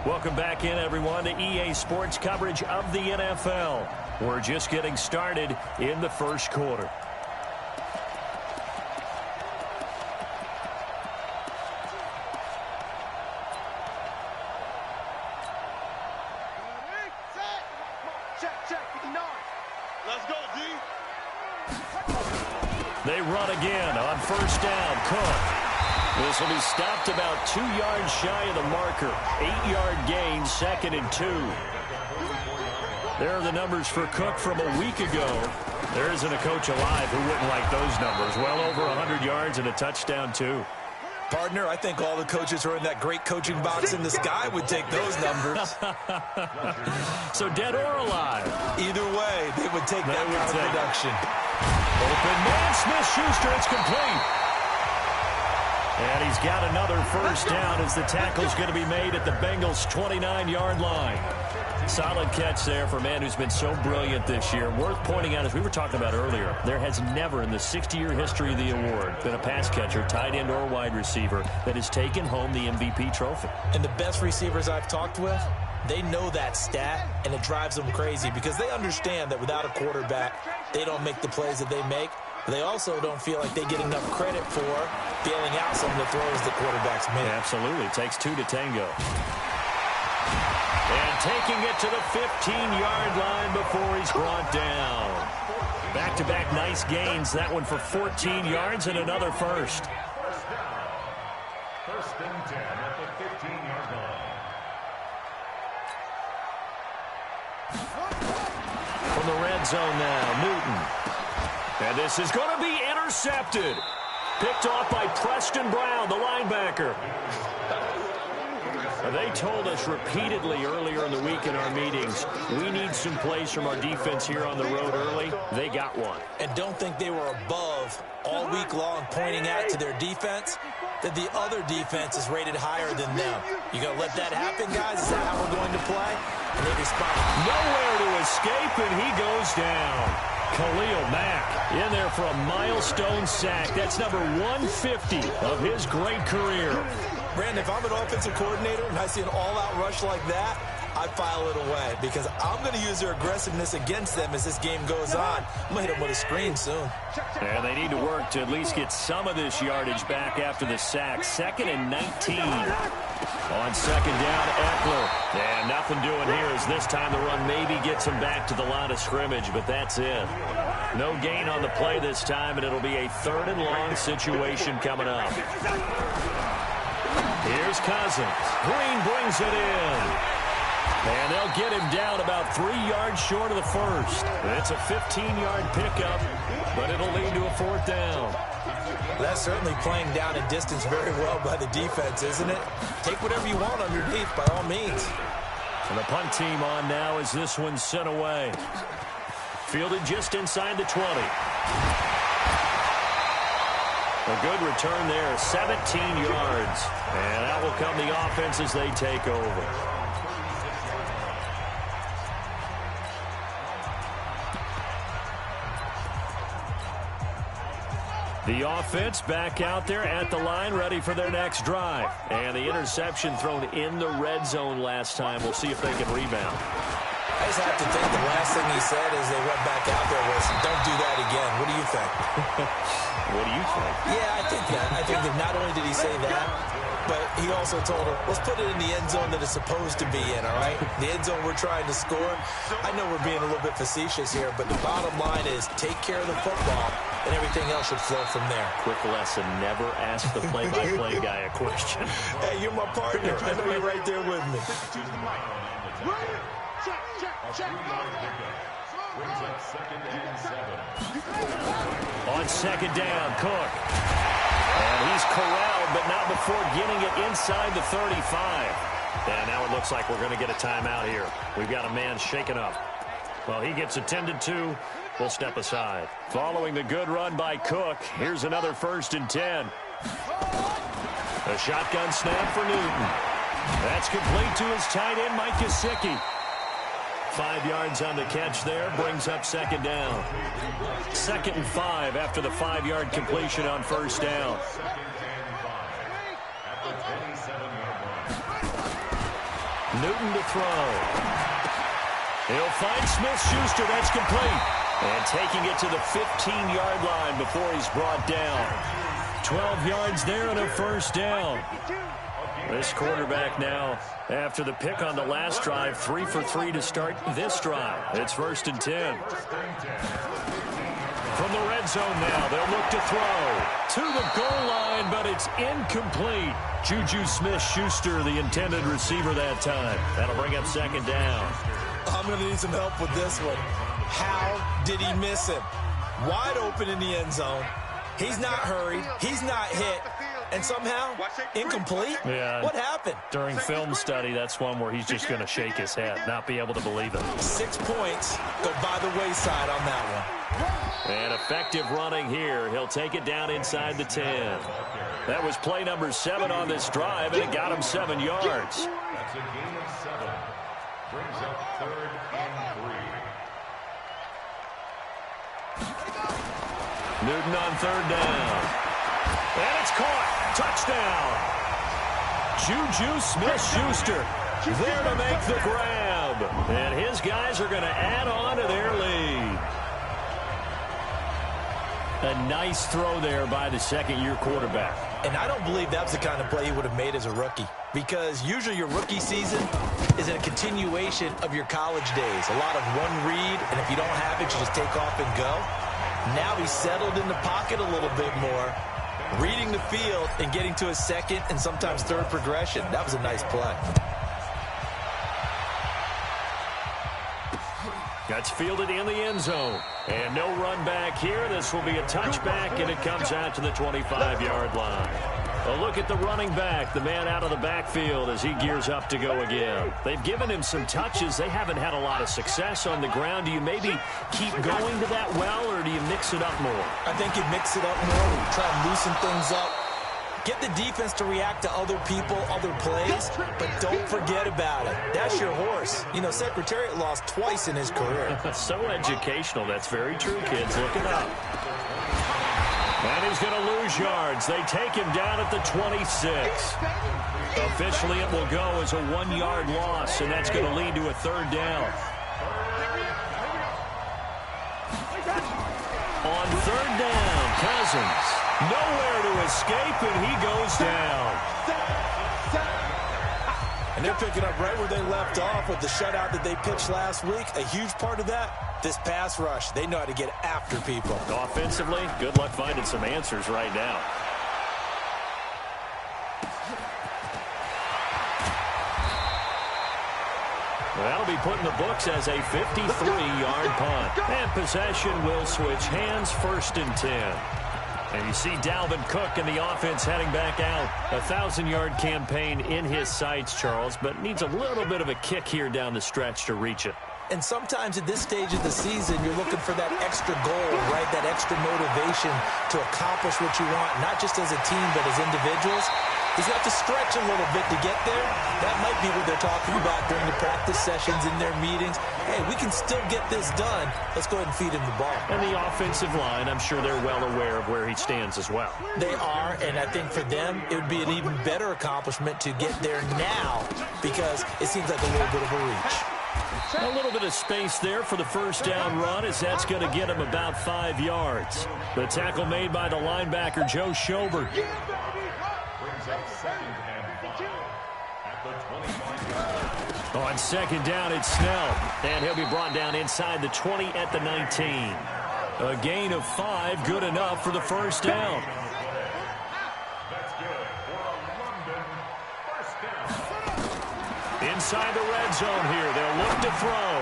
Welcome back in, everyone, to EA Sports coverage of the NFL. We're just getting started in the first quarter. Let's go, D. They run again on first down. Cook. This will be stopped about 2 yards shy of the marker. 8-yard gain, 2nd and 2. There are the numbers for Cook from a week ago. There isn't a coach alive who wouldn't like those numbers. Well over 100 yards and a touchdown, too. Partner, I think all the coaches who are in that great coaching box in the sky would take those numbers. So dead or alive? Either way, they would take that kind of production. Open man, Smith-Schuster, it's complete. And he's got another first down as the tackle's going to be made at the Bengals' 29-yard line. Solid catch there for a man who's been so brilliant this year. Worth pointing out, as we were talking about earlier, there has never in the 60-year history of the award been a pass catcher, tight end, or wide receiver that has taken home the MVP trophy. And the best receivers I've talked with, they know that stat, and it drives them crazy because they understand that without a quarterback, they don't make the plays that they make. They also don't feel like they get enough credit for bailing out some of the throws the quarterbacks make. Yeah, absolutely. It takes two to tango. And taking it to the 15-yard line before he's brought down. Back-to-back nice gains. That one for 14 yards and another first. First and 10 at the 15-yard line. From the red zone now, Newton. And this is going to be intercepted. Picked off by Preston Brown, the linebacker. They told us repeatedly earlier in the week in our meetings, we need some plays from our defense here on the road early. They got one. And don't think they were above all week long pointing out to their defense that the other defense is rated higher than them. You going to let that happen, guys? Is that how we're going to play? And they respond. Nowhere to escape, and he goes down. Khalil Mack in there for a milestone sack. That's number 150 of his great career. Brandon, if I'm an offensive coordinator and I see an all-out rush like that, I file it away because I'm going to use their aggressiveness against them as this game goes on. I'm going to hit them with a screen soon. And they need to work to at least get some of this yardage back after the sack. 2nd and 19. On second down, Eckler. And nothing doing here as this time the run maybe gets him back to the line of scrimmage, but that's it. No gain on the play this time, and it'll be a 3rd and long situation coming up. Here's Cousins. Green brings it in. And they'll get him down about 3 yards short of the first. It's a 15-yard pickup, but it'll lead to a 4th down. That's certainly playing down a distance very well by the defense, isn't it? Take whatever you want underneath by all means. And the punt team on now as this one's sent away. Fielded just inside the 20. A good return there, 17 yards. And out will come the offense as they take over. The offense back out there at the line, ready for their next drive. And the interception thrown in the red zone last time. We'll see if they can rebound. I just have to think the last thing he said as they went back out there was, don't do that again. What do you think? What do you think? Yeah, I think that. I think that not only did he say that, but he also told her, let's put it in the end zone that it's supposed to be in, all right? The end zone we're trying to score. I know we're being a little bit facetious here, but the bottom line is take care of the football, and everything else should flow from there. Quick lesson, never ask the play-by-play guy a question. Hey, you're my partner. I know you're right there with me. On second down, Cook. And he's corralled, but not before getting it inside the 35. And now it looks like we're going to get a timeout here. We've got a man shaken up. Well, he gets attended to. We'll step aside. Following the good run by Cook, here's another 1st and 10. A shotgun snap for Newton. That's complete to his tight end, Mike Gesicki. 5 yards on the catch there, brings up second down. 2nd and 5 after the 5-yard completion on first down. Newton to throw. He'll find Smith-Schuster. That's complete. And taking it to the 15-yard line before he's brought down. 12 yards there and a first down. This quarterback now, after the pick on the last drive, 3 for 3 to start this drive. It's 1st and 10. From the red zone now, they'll look to throw to the goal line, but it's incomplete. Juju Smith-Schuster, the intended receiver that time. That'll bring up 2nd down. I'm going to need some help with this one. How did he miss him? Wide open in the end zone. He's not hurried. He's not hit. And somehow, incomplete? Yeah. What happened? During film study, that's one where he's just going to shake his head, not be able to believe it. 6 points go by the wayside on that one. And effective running here. He'll take it down inside the 10. That was play number 7 on this drive, and it got him 7 yards. That's a gain of 7. Brings up 3rd and 3. Newton on 3rd down. And it's caught. Touchdown. Juju Smith-Schuster there to make the grab. And his guys are going to add on to their lead. A nice throw there by the second-year quarterback. And I don't believe that's the kind of play he would have made as a rookie. Because usually your rookie season is a continuation of your college days. A lot of one read, and if you don't have it, you just take off and go. Now he's settled in the pocket a little bit more, reading the field and getting to his second and sometimes third progression. That was a nice play. That's fielded in the end zone. And no run back here. This will be a touchback, and it comes out to the 25-yard line. A look at the running back, the man out of the backfield as he gears up to go again. They've given him some touches. They haven't had a lot of success on the ground. Do you maybe keep going to that well, or do you mix it up more? I think you mix it up more. You try and loosen things up. Get the defense to react to other people, other plays, but don't forget about it. That's your horse. You know, Secretariat lost twice in his career. So educational. That's very true, kids. Look it up. And he's going to lose yards. They take him down at the 26. Officially, it will go as a 1-yard loss, and that's going to lead to a 3rd down. On 3rd down, Cousins. Nowhere to escape, and he goes down. And they're picking up right where they left off with the shutout that they pitched last week. A huge part of that, this pass rush. They know how to get after people. Offensively, good luck finding some answers right now. That'll be put in the books as a 53-yard punt. And possession will switch hands, 1st and 10. And you see Dalvin Cook and the offense heading back out. A 1,000-yard campaign in his sights, Charles, but needs a little bit of a kick here down the stretch to reach it. And sometimes at this stage of the season, you're looking for that extra goal, right? That extra motivation to accomplish what you want, not just as a team, but as individuals. He's got to stretch a little bit to get there. That might be what they're talking about during the practice sessions, in their meetings. Hey, we can still get this done. Let's go ahead and feed him the ball. And the offensive line, I'm sure they're well aware of where he stands as well. They are, and I think for them, it would be an even better accomplishment to get there now because it seems like a little bit of a reach. A little bit of space there for the first down run, as that's going to get him about 5 yards. The tackle made by the linebacker, Joe Schobert. On 2nd down, it's Snell. And he'll be brought down inside the 20 at the 19. A gain of 5, good enough for the first down. Inside the red zone here. They'll look to throw.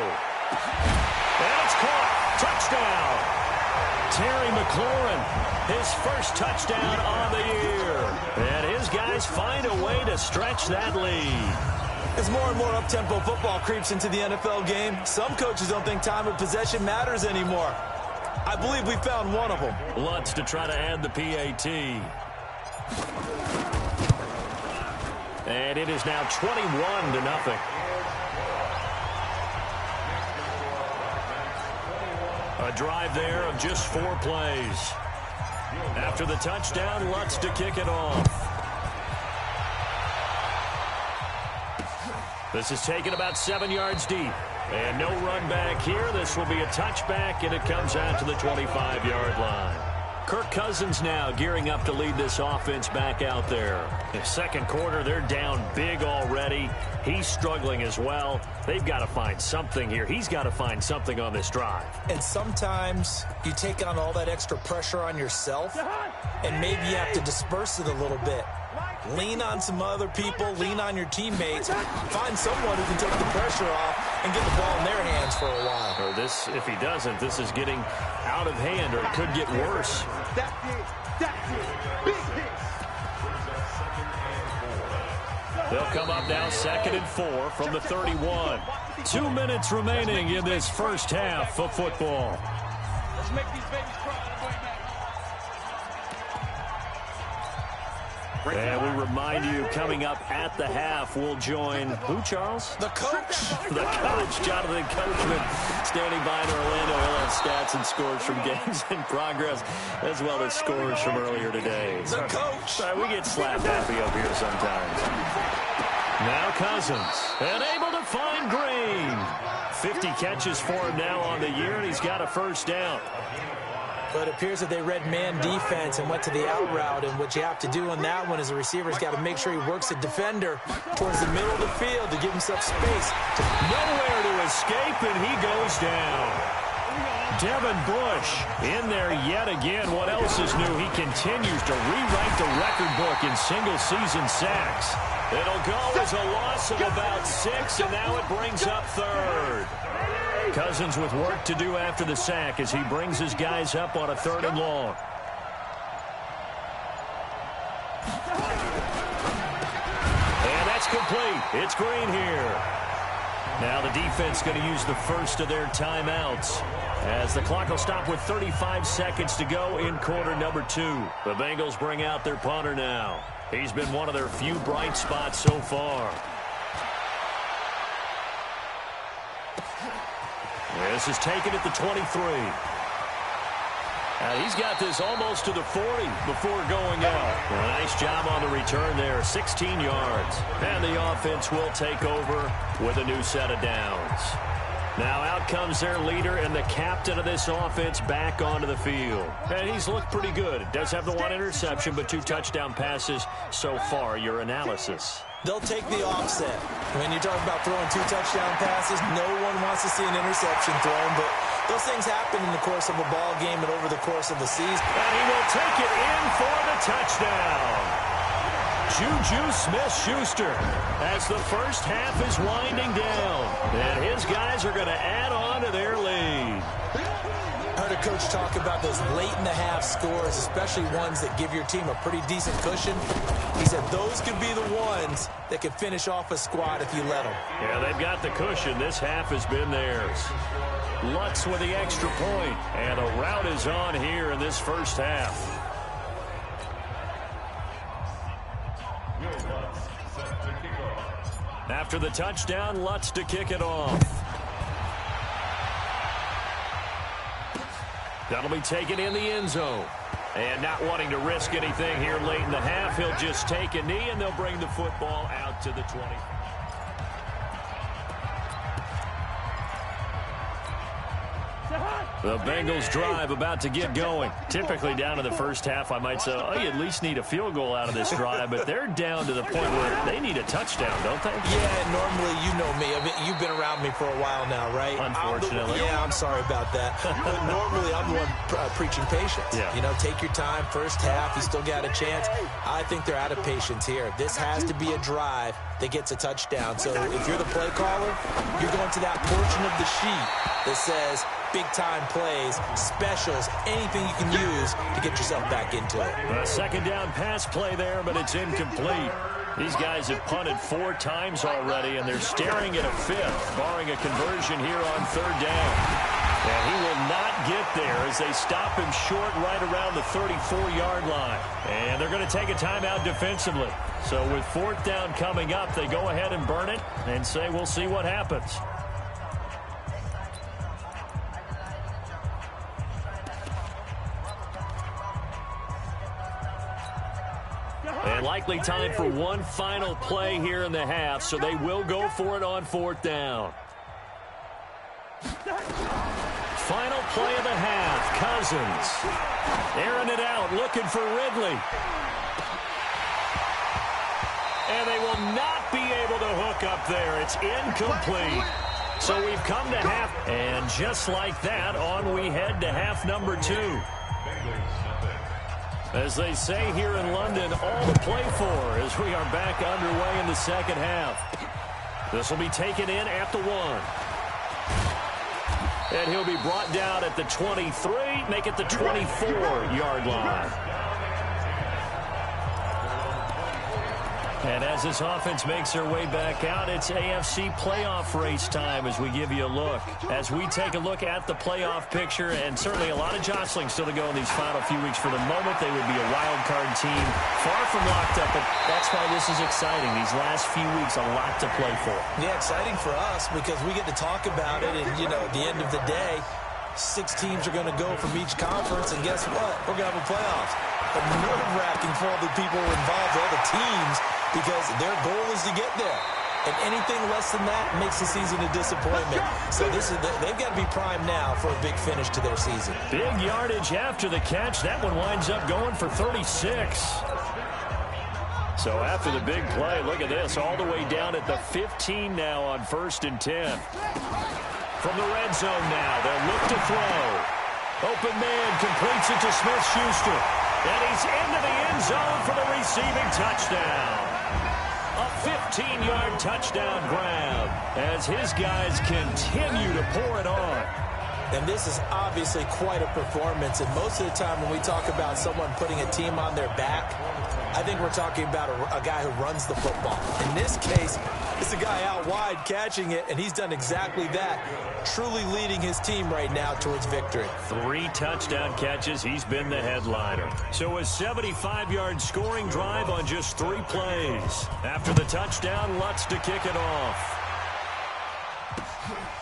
And it's caught. Touchdown. Terry McLaurin, his first touchdown on the year. And his guys find a way to stretch that lead. As more and more up-tempo football creeps into the NFL game, some coaches don't think time of possession matters anymore. I believe we found one of them. Lutz to try to add the PAT. And it is now 21-0. A drive there of just 4 plays. After the touchdown, Lutz to kick it off. This is taken about 7 yards deep. And no run back here. This will be a touchback, and it comes out to the 25-yard line. Kirk Cousins now gearing up to lead this offense back out there. In second quarter, they're down big already. He's struggling as well. They've got to find something here. He's got to find something on this drive. And sometimes you take on all that extra pressure on yourself, and maybe you have to disperse it a little bit. Lean on some other people, lean on your teammates, find someone who can take the pressure off and get the ball in their hands for a while. Or this, if he doesn't, this is getting out of hand, or it could get worse. That's it. Big hit. They'll come up now 2nd and 4 from the 31. 2 minutes remaining in this first half of football. Let's make these babies cry. And we remind you, coming up at the half, we'll join who, Charles? The coach. The coach, Jonathan Coachman, standing by in Orlando. He'll have stats and scores from games in progress, as well as scores from earlier today. The coach. We get slap happy up here sometimes. Now Cousins, and able to find Green. 50 catches for him now on the year, and he's got a first down. But it appears that they read man defense and went to the out route, and what you have to do on that one is the receiver's got to make sure he works the defender towards the middle of the field to give himself space. Nowhere to escape, and he goes down. Devin Bush in there yet again. What else is new? He continues to rewrite the record book in single-season sacks. It'll go as a loss of about 6, and now it brings up 3rd. Cousins with work to do after the sack as he brings his guys up on a 3rd and long. And that's complete. It's Green here. Now the defense going to use the first of their timeouts as the clock will stop with 35 seconds to go in quarter number 2. The Bengals bring out their punter now. He's been one of their few bright spots so far. This is taken at the 23. He's got this almost to the 40 before going out. Well, nice job on the return there, 16 yards. And the offense will take over with a new set of downs. Now out comes their leader and the captain of this offense back onto the field. And he's looked pretty good. Does have the 1 interception, but 2 touchdown passes so far. Your analysis? They'll take the offset. When you talk about throwing 2 touchdown passes, no one wants to see an interception thrown, but those things happen in the course of a ball game and over the course of the season. And he will take it in for the touchdown. Juju Smith-Schuster as the first half is winding down. And his guys are going to add on to their lead. I heard a coach talk about those late-in-the-half scores, especially ones that give your team a pretty decent cushion. He said those could be the ones that could finish off a squad if you let them. Yeah, they've got the cushion. This half has been theirs. Lutz with the extra point, and a rout is on here in this first half. After the touchdown, Lutz to kick it off. That'll be taken in the end zone. And not wanting to risk anything here late in the half, he'll just take a knee, and they'll bring the football out to the 20. The Bengals drive about to get going. Typically down to the first half, I might say, oh, you at least need a field goal out of this drive, but they're down to the point where they need a touchdown, don't they? Yeah, normally, you know me. I mean, you've been around me for a while now, right? Unfortunately. I'm sorry about that. But normally, I'm the one preaching patience. Yeah. You know, take your time, first half, you still got a chance. I think they're out of patience here. This has to be a drive that gets a touchdown. So if you're the play caller, you're going to that portion of the sheet that says big-time plays, specials, anything you can use to get yourself back into it. A second down pass play there, but it's incomplete. These guys have punted 4 times already, and they're staring at a 5th, barring a conversion here on 3rd down. And he will not get there as they stop him short right around the 34-yard line. And they're going to take a timeout defensively. So with 4th down coming up, they go ahead and burn it and say, we'll see what happens. And And likely time for one final play here in the half, so they will go for it on 4th down. Final play of the half. Cousins airing it out, looking for Ridley. And they will not be able to hook up there. It's incomplete. So we've come to half. And just like that, on we head to half number 2. As they say here in London, all to play for as we are back underway in the second half. This will be taken in at the 1. And he'll be brought down at the 23, make it the 24-yard line. And as this offense makes their way back out, it's AFC playoff race time as we give you a look. As we take a look at the playoff picture, and certainly a lot of jostling still to go in these final few weeks. For the moment, they would be a wild card team, far from locked up, but that's why this is exciting. These last few weeks, a lot to play for. Yeah, exciting for us because we get to talk about it, and, you know, at the end of the day, 6 teams are going to go from each conference, and guess what? We're going to have a playoffs. But nerve-wracking for all the people involved, all the teams, because their goal is to get there. And anything less than that makes the season a disappointment. So they've got to be primed now for a big finish to their season. Big yardage after the catch. That one winds up going for 36. So after the big play, look at this, all the way down at the 15 now on 1st and 10. From the red zone now, they'll look to throw. Open man completes it to Smith-Schuster. And he's into the end zone for the receiving touchdown. A 15-yard touchdown grab as his guys continue to pour it on. And this is obviously quite a performance. And most of the time when we talk about someone putting a team on their back, I think we're talking about a guy who runs the football. In this case, it's a guy out wide catching it, and he's done exactly that, truly leading his team right now towards victory. 3 touchdown catches. He's been the headliner. So a 75-yard scoring drive on just 3 plays. After the touchdown, Lutz to kick it off.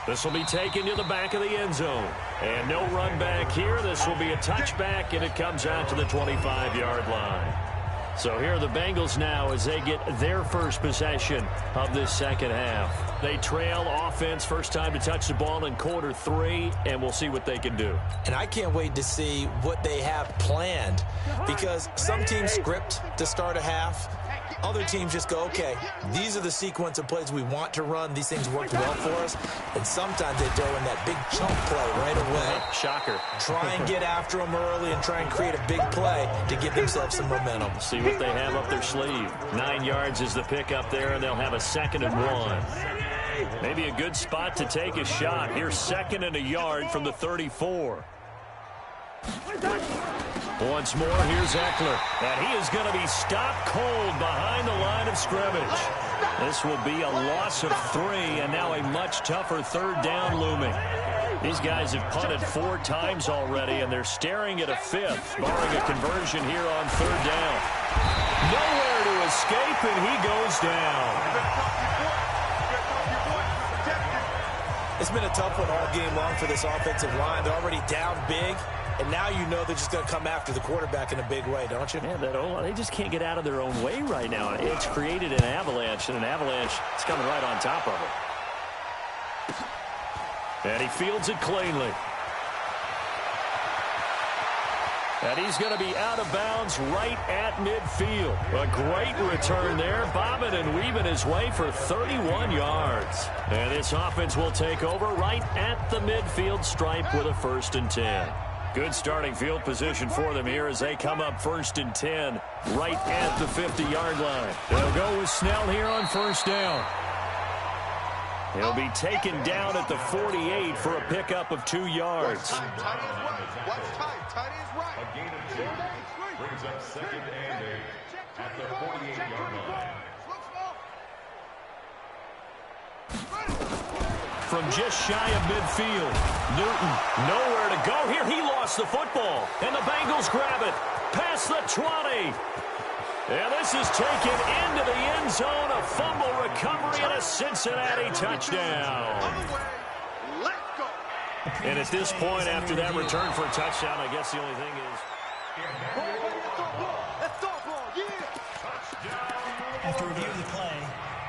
This will be taken to the back of the end zone. And no run back here. This will be a touchback, and it comes out to the 25-yard line. So here are the Bengals now as they get their first possession of this second half. They trail offense, first time to touch the ball in quarter 3, and we'll see what they can do. And I can't wait to see what they have planned, because some teams script to start a half. Other teams just go, okay, these are the sequence of plays we want to run. These things worked well for us. And sometimes they throw in that big chunk play right away. Shocker. Try and get after them early and try and create a big play to give themselves some momentum. See what they have up their sleeve. 9 yards is the pick up there, and they'll have a 2nd and 1. Maybe a good spot to take a shot. Here's 2nd and a yard from the 34. Once more, here's Eckler. And he is going to be stopped cold behind the line of scrimmage. This will be a loss of 3, and now a much tougher 3rd down looming. These guys have punted 4 times already, and they're staring at a 5th, barring a conversion here on 3rd down. Nowhere to escape, and he goes down. It's been a tough one all game long for this offensive line. They're already down big. And now you know they're just going to come after the quarterback in a big way, don't you? Yeah, they just can't get out of their own way right now. It's created an avalanche, and an avalanche is coming right on top of it. And he fields it cleanly. And he's going to be out of bounds right at midfield. A great return there, bobbing and weaving his way for 31 yards. And this offense will take over right at the midfield stripe with a 1st and 10. Good starting field position for them here as they come up 1st and 10 right at the 50-yard line. They'll go with Snell here on 1st down. He'll be taken down at the 48 for a pickup of 2 yards. A gain of 2 brings up 2nd and 8 at the 48-yard line. From just shy of midfield, Newton nowhere to go here. He lost the football, and the Bengals grab it past the 20. And this is taken into the end zone. A fumble recovery and a Cincinnati touchdown. And at this point, after that return for a touchdown, I guess the only thing is...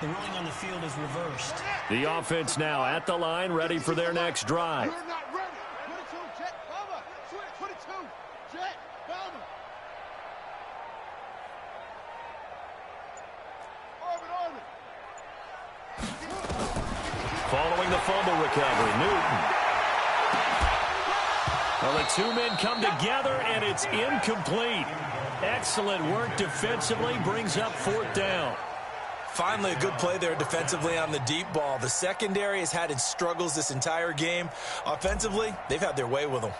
The ruling on the field is reversed. The offense now at the line, ready for their next drive. You're not ready. 22, Jet, Bomber. Switch, 22, Jet, Bomber. Orbit. Following the fumble recovery, Newton. Well, the two men come together, and it's incomplete. Excellent work defensively, brings up 4th down. Finally, a good play there defensively on the deep ball. The secondary has had its struggles this entire game. Offensively, they've had their way with them.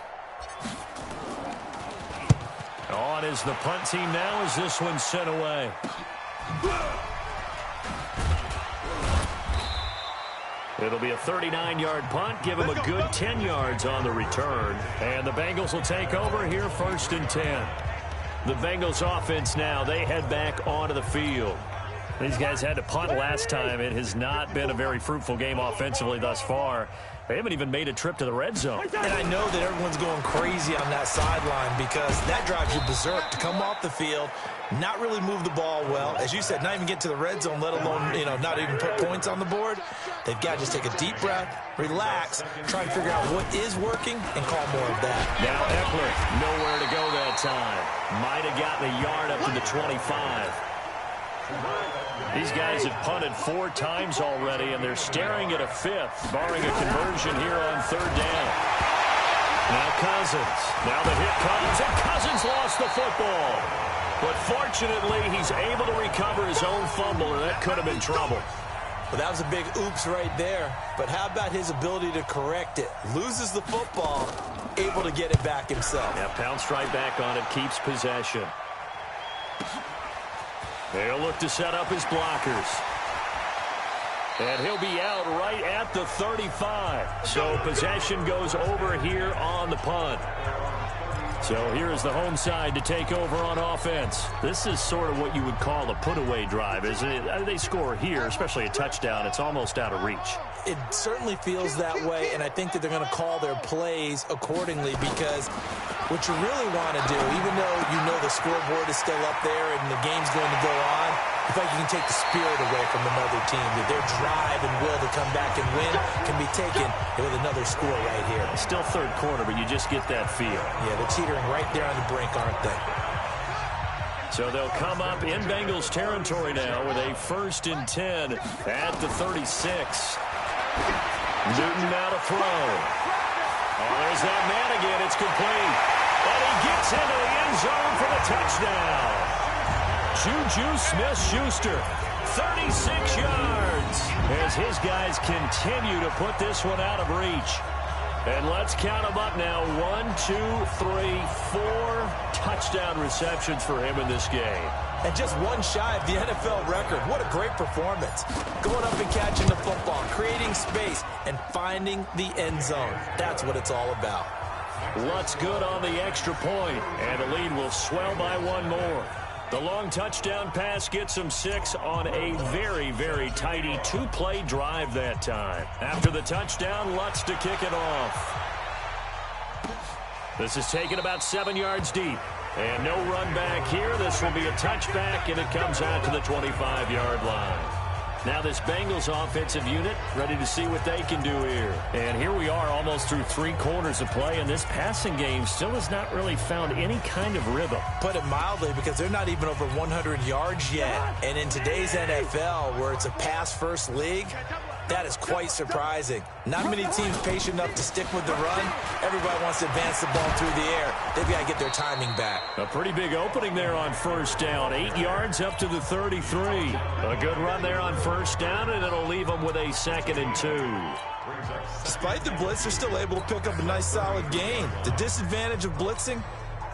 On is the punt team now as this one's sent away. It'll be a 39-yard punt. Give him a good 10 yards on the return. And the Bengals will take over here 1st and 10. The Bengals offense now, they head back onto the field. These guys had to punt last time. It has not been a very fruitful game offensively thus far. They haven't even made a trip to the red zone. And I know that everyone's going crazy on that sideline because that drives you berserk to come off the field, not really move the ball well. As you said, not even get to the red zone, let alone, not even put points on the board. They've got to just take a deep breath, relax, try and figure out what is working, and call more of that. Now Eckler, nowhere to go that time. Might have gotten a yard up to the 25. These guys have punted 4 times already, and they're staring at a 5th, barring a conversion here on 3rd down. Now Cousins. Now the hit comes, and Cousins lost the football. But fortunately, he's able to recover his own fumble, or that could have been trouble. Well, that was a big oops right there. But how about his ability to correct it? Loses the football, able to get it back himself. Yeah, pounced right back on it, keeps possession. They'll look to set up his blockers. And he'll be out right at the 35. So possession goes over here on the punt. So here is the home side to take over on offense. This is sort of what you would call a put-away drive, isn't it? They score here, especially a touchdown. It's almost out of reach. It certainly feels that way, and I think that they're going to call their plays accordingly because what you really want to do, even though you know the scoreboard is still up there and the game's going to go on, I feel like you can take the spirit away from another team. That their drive and will to come back and win can be taken with another score right here. Still 3rd quarter, but you just get that feel. Yeah, they're teetering right there on the brink, aren't they? So they'll come up in Bengals territory now with a 1st and 10 at the 36. Newton now to throw. Oh, there's that man again. It's complete. And he gets into the end zone for the touchdown. Juju Smith-Schuster, 36 yards, as his guys continue to put this one out of reach. And let's count them up now. 1, 2, 3, 4 touchdown receptions for him in this game. And just one shy of the NFL record. What a great performance. Going up and catching the football, creating space, and finding the end zone. That's what it's all about. Lutt's good on the extra point, and the lead will swell by 1 more. The long touchdown pass gets him 6 on a very, very tidy 2-play drive that time. After the touchdown, Lutz to kick it off. This is taken about 7 yards deep. And no run back here. This will be a touchback, and it comes out to the 25-yard line. Now this Bengals offensive unit ready to see what they can do here. And here we are almost through 3 quarters of play, and this passing game still has not really found any kind of rhythm. Put it mildly, because they're not even over 100 yards yet. And in today's NFL, where it's a pass-first league, that is quite surprising. Not many teams patient enough to stick with the run. Everybody wants to advance the ball through the air. They've got to get their timing back. A pretty big opening there on 1st down. 8 yards up to the 33. A good run there on 1st down, and it'll leave them with a 2nd and 2. Despite the blitz, they're still able to pick up a nice, solid gain. The disadvantage of blitzing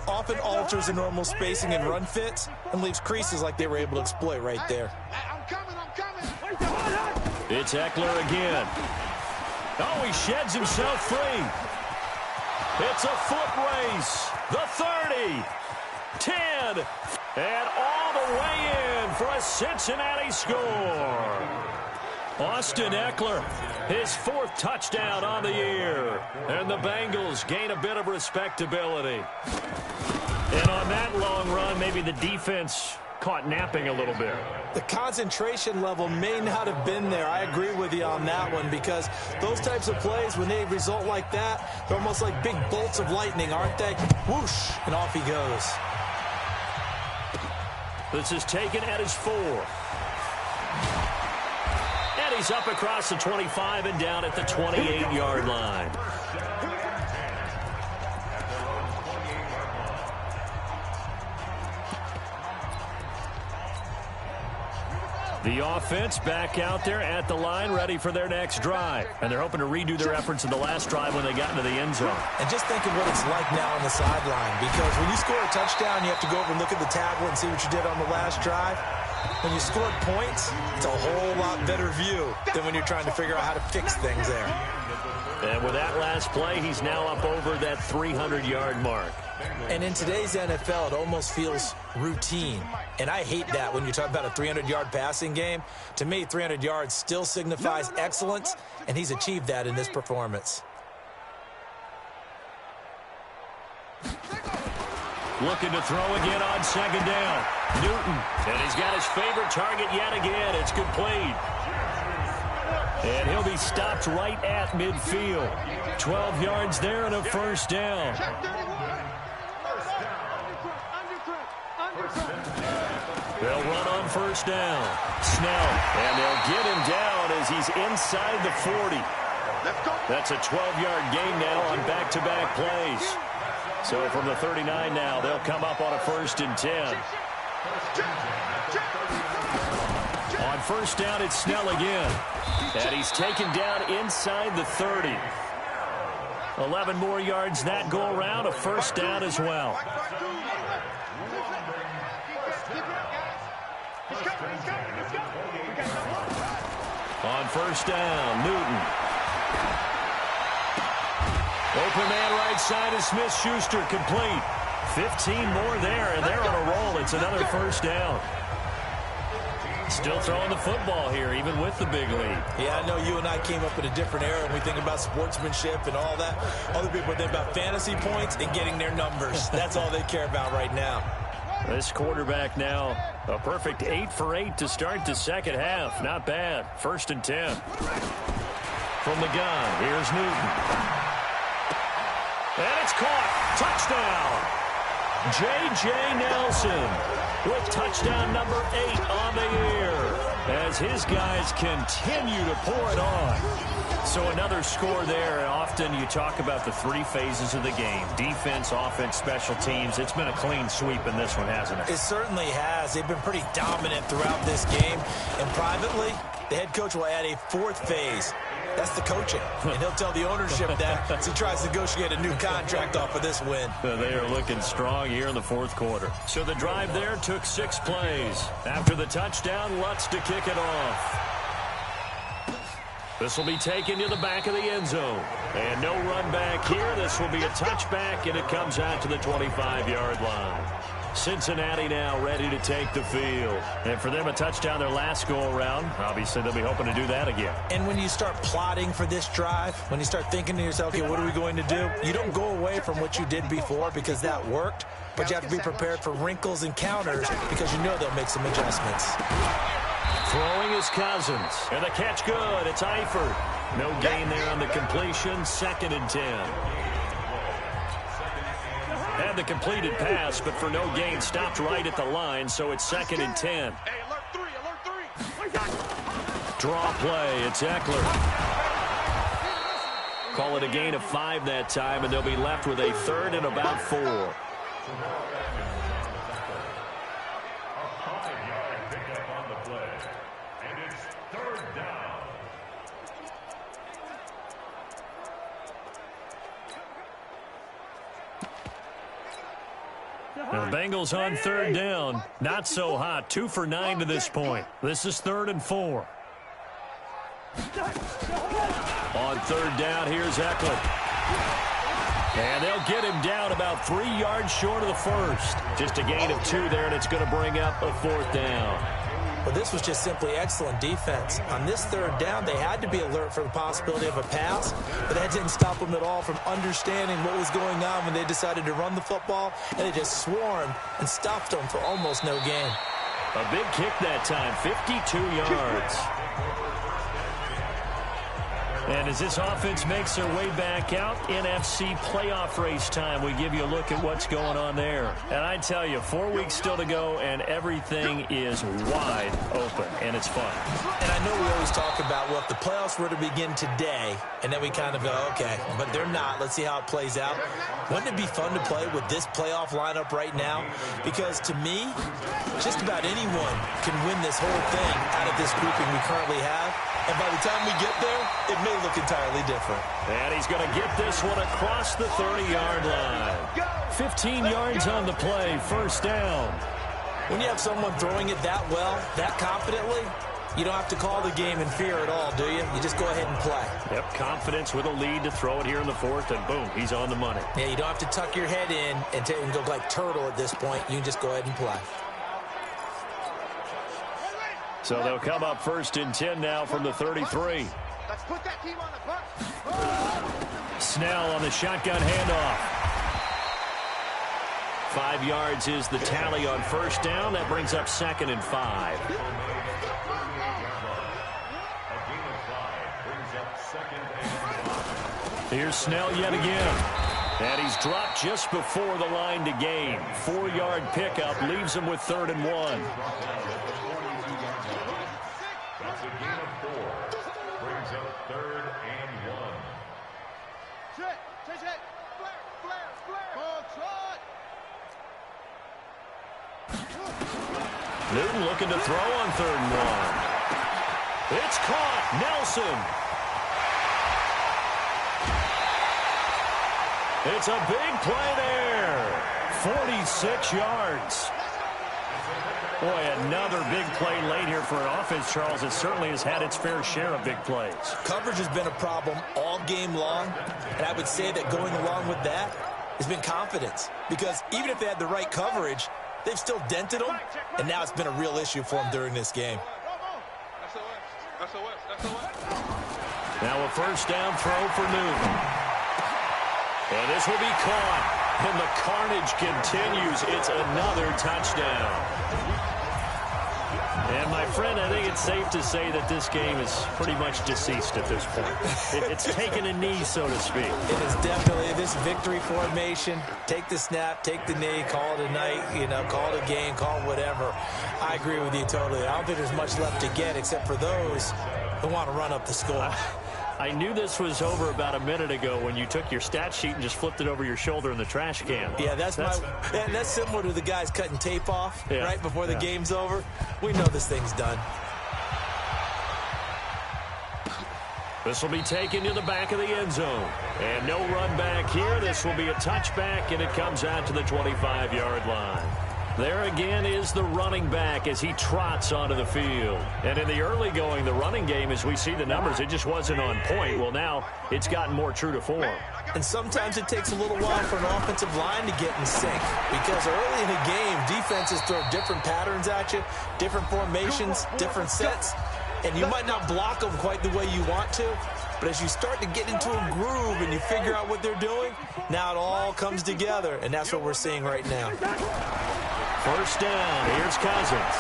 often alters the normal spacing and run fits and leaves creases like they were able to exploit right there. I'm coming. It's Eckler again. Oh, he sheds himself free. It's a foot race. The 30, 10, and all the way in for a Cincinnati score. Austin Eckler, his 4th touchdown on the year. And the Bengals gain a bit of respectability. And on that long run, maybe the defense caught napping a little bit. The concentration level may not have been there. I agree with you on that one, because those types of plays, when they result like that, they're almost like big bolts of lightning, aren't they? Whoosh, and off he goes. This is taken at his 4. And he's up across the 25 and down at the 28-yard line. The offense back out there at the line, ready for their next drive. And they're hoping to redo their efforts in the last drive when they got into the end zone. And just think of what it's like now on the sideline, because when you score a touchdown, you have to go over and look at the tablet and see what you did on the last drive. When you scored points, it's a whole lot better view than when you're trying to figure out how to fix things there. And with that last play, he's now up over that 300-yard mark. And in today's NFL, it almost feels routine. And I hate that when you talk about a 300-yard passing game. To me, 300 yards still signifies excellence, and he's achieved that in this performance. Looking to throw again on second down. Newton, and he's got his favorite target yet again. It's complete. And he'll be stopped right at midfield. 12 yards there and a first down. They'll run on first down. Snell, and they'll get him down as he's inside the 40. That's a 12-yard gain now on back-to-back plays. So from the 39 now, they'll come up on a 1st and 10. On first down, it's Snell again. And he's taken down inside the 30. 11 more yards that go around, a first down as well. On first down, Newton. Open man right side is Smith-Schuster, complete. 15 more there, and they're on a roll. It's another first down. Still throwing the football here, even with the big lead. Yeah, I know you and I came up in a different era when we think about sportsmanship and all that. Other people think about fantasy points and getting their numbers. That's all they care about right now. This quarterback now, a perfect 8 for 8 to start the second half. Not bad. 1st and 10. From the gun, here's Newton. And it's caught. Touchdown. J.J. Nelson with touchdown number 8 on the year as his guys continue to pour it on. So another score there, and often you talk about the 3 phases of the game: defense, offense, special teams. It's been a clean sweep in this one, hasn't it? It certainly has. They've been pretty dominant throughout this game. And privately, the head coach will add a 4th phase. That's the coaching. And he'll tell the ownership that as he tries to negotiate a new contract off of this win. They are looking strong here in the 4th quarter. So the drive there took 6 plays. After the touchdown, Lutz to kick it off. This will be taken to the back of the end zone. And no run back here. This will be a touchback, and it comes out to the 25-yard line. Cincinnati now ready to take the field. And for them, a touchdown their last go-around. Obviously, they'll be hoping to do that again. And when you start plotting for this drive, when you start thinking to yourself, okay, what are we going to do? You don't go away from what you did before because that worked, but you have to be prepared for wrinkles and counters because you know they'll make some adjustments. Throwing is Cousins. And the catch good. It's Eifert. No gain there on the completion. 2nd and 10. Had the completed pass, but for no gain, stopped right at the line, so it's 2nd and 10. Draw play, it's Eckler. Call it a gain of 5 that time, and they'll be left with a 3rd and about 4. The Bengals on 3rd down. Not so hot. 2 for 9 to this point. This is 3rd and 4. On 3rd down, here's Eckler. And they'll get him down about 3 yards short of the 1st. Just a gain of 2 there, and it's going to bring up a 4th down. Well, this was just simply excellent defense. On this 3rd down, they had to be alert for the possibility of a pass, but that didn't stop them at all from understanding what was going on when they decided to run the football, and they just swarmed and stopped them for almost no gain. A big kick that time, 52 yards. And as this offense makes their way back out, NFC playoff race time, we give you a look at what's going on there. And I tell you, 4 weeks still to go, and everything is wide open, and it's fun. And I know we always talk about, well, if the playoffs were to begin today, and then we kind of go, okay, but they're not. Let's see how it plays out. Wouldn't it be fun to play with this playoff lineup right now? Because to me, just about anyone can win this whole thing out of this grouping we currently have. And by the time we get there, it may look entirely different. And he's going to get this one across the 30-yard line. 15 yards on the play, first down. When you have someone throwing it that well, that confidently, you don't have to call the game in fear at all, do you? You just go ahead and play. Yep, confidence with a lead to throw it here in the fourth, and boom, he's on the money. Yeah, you don't have to tuck your head in and go like turtle at this point. You can just go ahead and play. So they'll come up first and 10 now from the 33. Let's put that team on the bus. Snell on the shotgun handoff. 5 yards is the tally on first down. That brings up second and 5. Here's Snell yet again. And he's dropped just before the line to gain. 4-yard pickup leaves him with 3rd and 1. That's a gain of 4. Brings up 3rd and 1. Check. Flare. Ball trot. Newton looking to throw on 3rd and 1. It's caught. Nelson. It's a big play there. 46 yards. Boy, another big play late here for an offense, Charles. It certainly has had its fair share of big plays. Coverage has been a problem all game long, and I would say that going along with that has been confidence. Because even if they had the right coverage, they've still dented them, and now it's been a real issue for them during this game. Now a first down throw for Newton. And this will be caught, and the carnage continues. It's another touchdown. And, my friend, I think it's safe to say that this game is pretty much deceased at this point. It's taken a knee, so to speak. It is definitely this victory formation. Take the snap, take the knee, call it a night, call it a game, call it whatever. I agree with you totally. I don't think there's much left to get except for those who want to run up the score. I knew this was over about a minute ago when you took your stat sheet and just flipped it over your shoulder in the trash can. Yeah, that's similar to the guys cutting tape off right before the game's over. We know this thing's done. This will be taken to the back of the end zone. And no run back here. This will be a touchback, and it comes out to the 25-yard line. There again is the running back as he trots onto the field. And in the early going, the running game, as we see the numbers, it just wasn't on point. Well, now it's gotten more true to form. And sometimes it takes a little while for an offensive line to get in sync. Because early in the game, defenses throw different patterns at you, different formations, different sets. And you might not block them quite the way you want to. But as you start to get into a groove and you figure out what they're doing, now it all comes together. And that's what we're seeing right now. First down, here's Cousins.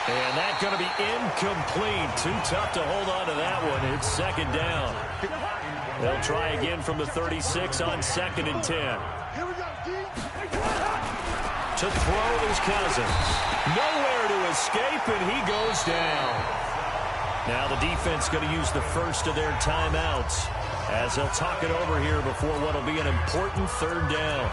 And that's going to be incomplete. Too tough to hold on to that one. It's second down. They'll try again from the 36 on 2nd and 10. To throw is Cousins. Nowhere to escape, and he goes down. Now the defense going to use the first of their timeouts as they'll talk it over here before what will be an important 3rd down.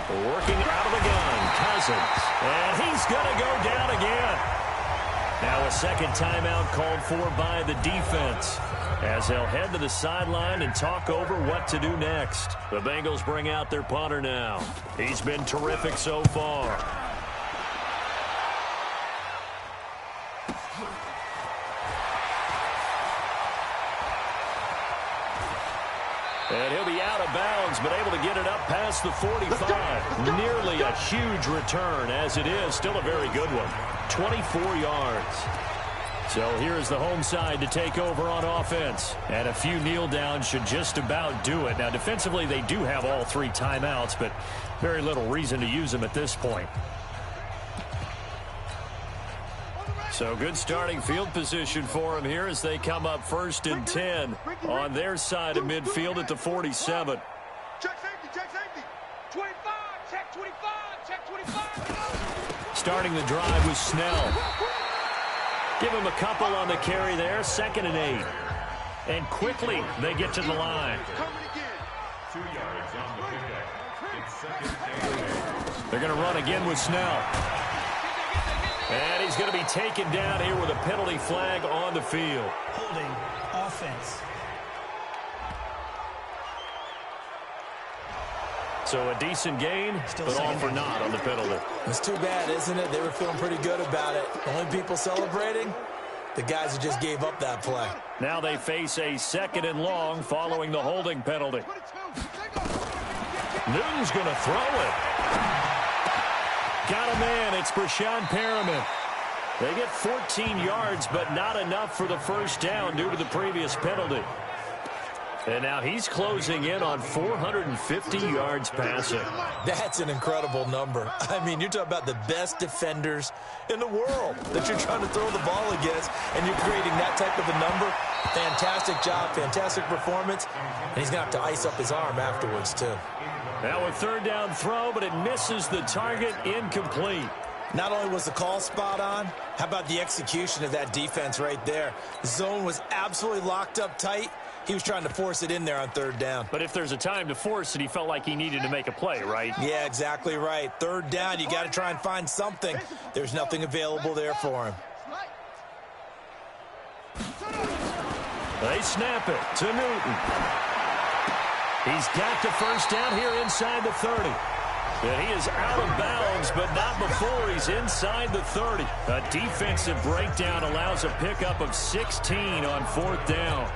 Working out of the gun, Cousins. And he's going to go down again. Now a second timeout called for by the defense as they'll head to the sideline and talk over what to do next. The Bengals bring out their punter now. He's been terrific so far. And he'll be out of bounds yards, but able to get it up past the 45. Nearly a huge return, as it is. Still a very good one. 24 yards. So here's the home side to take over on offense. And a few kneel downs should just about do it. Now, defensively, they do have all 3 timeouts, but very little reason to use them at this point. So good starting field position for them here as they come up 1st and 10 on their side of midfield at the 47. Check safety. 25, check 25, check 25. Starting the drive with Snell. Give him a couple on the carry there, 2nd and 8. And quickly they get to the line. 2 yards on the pickup. It's 2nd and 8. They're going to run again with Snell. And he's going to be taken down here with a penalty flag on the field. Holding offense. So a decent gain, but all for naught on the penalty. It's too bad, isn't it? They were feeling pretty good about it. The only people celebrating, the guys who just gave up that play. Now they face a 2nd and long following the holding penalty. Newton's going to throw it. Got a man. It's Brashad Perriman. They get 14 yards, but not enough for the 1st down due to the previous penalty. And now he's closing in on 450 yards passing. That's an incredible number. I mean, you're talking about the best defenders in the world that you're trying to throw the ball against, and you're creating that type of a number. Fantastic job, fantastic performance, and he's going to have to ice up his arm afterwards, too. Now a 3rd down throw, but it misses the target, incomplete. Not only was the call spot on, how about the execution of that defense right there? The zone was absolutely locked up tight. He was trying to force it in there on 3rd down. But if there's a time to force it, he felt like he needed to make a play, right? Yeah, exactly right. 3rd down, you got to try and find something. There's nothing available there for him. They snap it to Newton. He's got the 1st down here inside the 30. And he is out of bounds, but not before he's inside the 30. A defensive breakdown allows a pickup of 16 on 4th down.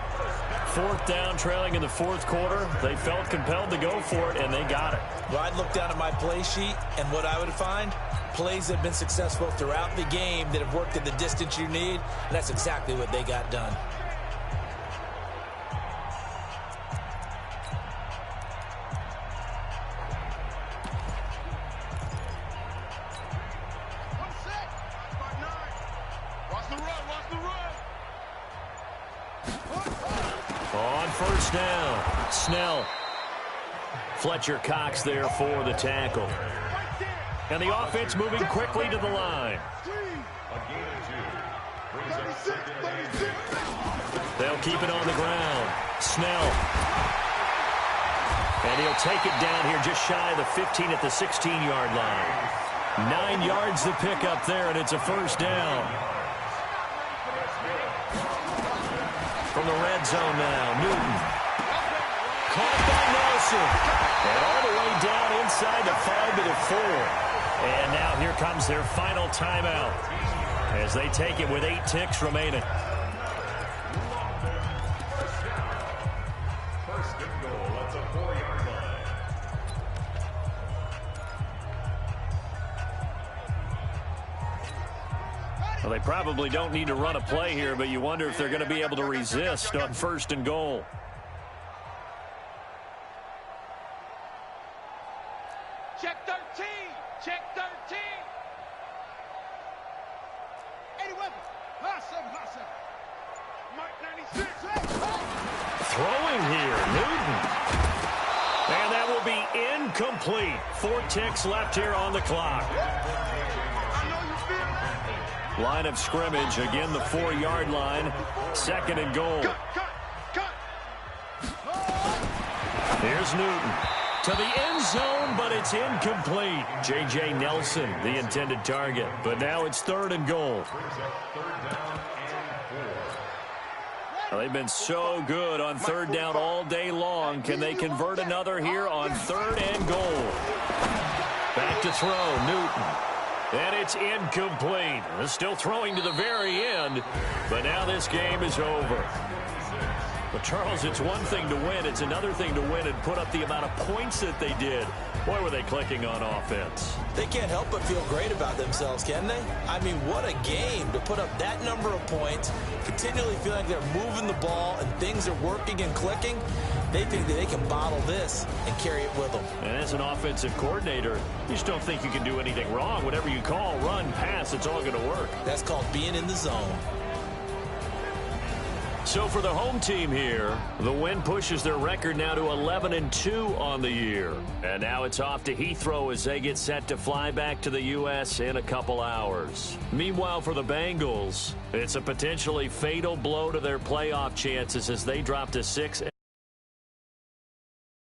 4th down, trailing in the 4th quarter. They felt compelled to go for it, and they got it. Well, I'd look down at my play sheet, and what I would find, plays that have been successful throughout the game that have worked at the distance you need, and that's exactly what they got done. On 1st down, Snell. Fletcher Cox there for the tackle. And the offense moving quickly to the line. They'll keep it on the ground. Snell. And he'll take it down here just shy of the 15 at the 16-yard line. 9 yards to pick up there, and it's a 1st down. From the red zone now, Newton. Caught by Nelson. And all the way down inside the 5 to the 4. And now here comes their final timeout as they take it with 8 ticks remaining. 1st and goal at the 4-yard line. Well, they probably don't need to run a play here, but you wonder if they're going to be able to resist on 1st and goal. Check 13. Check 13. 80 weapons. Hot 7. Mike 96. Throwing here, Newton. And that will be incomplete. 4 ticks left here on the clock. Line of scrimmage, again the 4-yard line. 2nd and goal. Here's Newton to the end zone, but it's incomplete. J.J. Nelson, the intended target. But now it's 3rd and goal. Well, they've been so good on 3rd down all day long. Can they convert another here on 3rd and goal? Back to throw, Newton. And it's incomplete. They're still throwing to the very end, but now this game is over. Well, Charles, it's one thing to win. It's another thing to win and put up the amount of points that they did. Boy, were they clicking on offense. They can't help but feel great about themselves, can they? I mean, what a game to put up that number of points, continually feeling like they're moving the ball and things are working and clicking. They think that they can bottle this and carry it with them. And as an offensive coordinator, you just don't think you can do anything wrong. Whatever you call, run, pass, it's all going to work. That's called being in the zone. So for the home team here, the win pushes their record now to 11-2 on the year. And now it's off to Heathrow as they get set to fly back to the U.S. in a couple hours. Meanwhile, for the Bengals, it's a potentially fatal blow to their playoff chances as they drop to 6